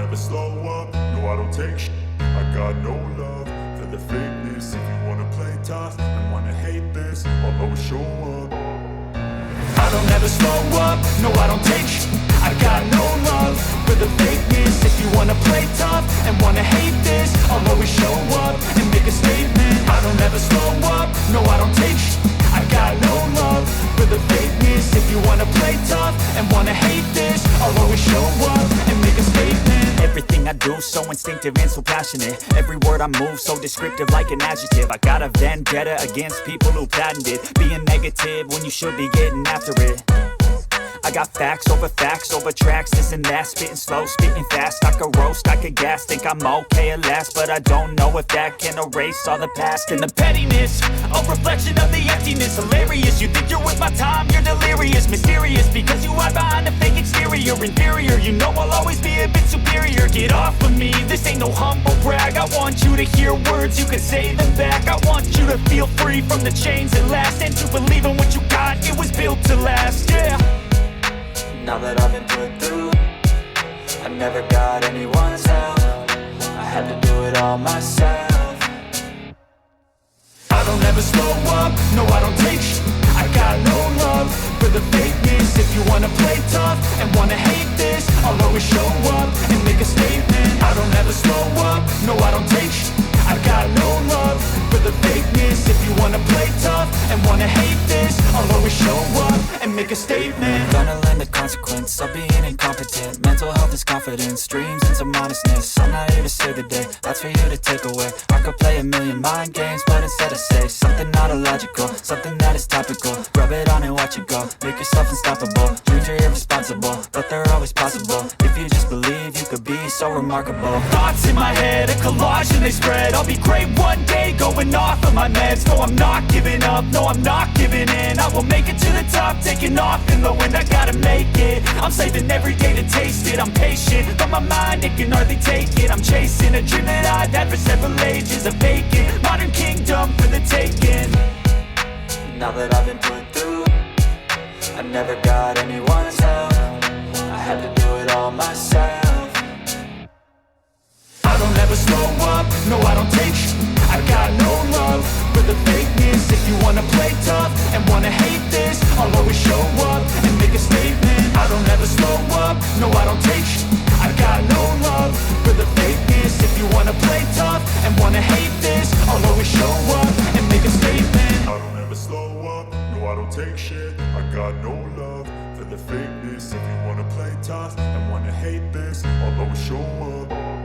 never slow up, no I don't take shit. I got no love for the fakeness. If you wanna play tough and wanna hate this, I'll always show up. I don't ever slow up, no I don't take shit. I got no love for the fakeness. If you wanna play tough and wanna hate this, I'll always show up and make a statement. I don't ever slow up, no I don't take shit. I got no love for the fakeness. If you wanna play tough and wanna hate this, I'll always show up and make a statement. Everything I do so instinctive and so passionate. Every word I move so descriptive like an adjective. I got a vendetta against people who patented being negative when you should be getting after it. I got facts over tracks, this and that. Spitting slow, spitting fast. I could roast, I could gas. Think I'm okay at last, but I don't know if that can erase all the past. And the pettiness, a reflection of the emptiness. Hilarious, you think you're worth my time, you're delirious. Mysterious, because you hide behind a fake exterior. Inferior, you know I'll always be a bit superior. Get off of me, this ain't no humble brag. I want you to hear words, you can say them back. I want you to feel free from the chains that last, and to believe in what you got, it was built to last, yeah. Now that I've been put through, I never got anyone's help. I had to do it all myself. I don't ever slow up, no I don't take shit. I got no love for the fakeness. If you wanna play tough and wanna hate this, I'll always show up and make a statement. I don't ever slow up, no I don't take shit. I got no love for the fakeness. If you wanna play tough and wanna hate this, I'll always show up and make a statement. Gonna learn the consequence of being incompetent. Mental health is confidence, dreams and some honestness. I'm not here to save the day, that's for you to take away. I could play a million mind games, but instead I say something not illogical, something that is topical. Rub it on and watch it go, make yourself unstoppable. Dreams are irresponsible, but they're always possible. If you just believe, you could be so remarkable. Thoughts in my head, a collage and they spread. I'll be great one day, going off of my meds. No, I'm not giving up, no, I'm not giving in. I will make it to the top, taking off in the wind. I gotta make it, I'm saving every day to taste it. I'm patient, but my mind, it can hardly take it. I'm chasing a dream that I've had for several ages. A vacant, modern kingdom for the taking. Now that I've been put through, I never got anyone's help. I had to do it all myself. I don't ever slow up, no I don't take shit. I got no love for the fakeness. If you wanna play tough and wanna hate this, I'll always show up and make a statement. I don't ever slow up, no I don't take shit. I got no love for the fakeness. If you wanna play tough and wanna hate this, I'll always show up and make a statement. I don't ever slow up, no I don't take shit. I got no love for the fakeness. If you wanna play tough and wanna hate this, I'll always show up.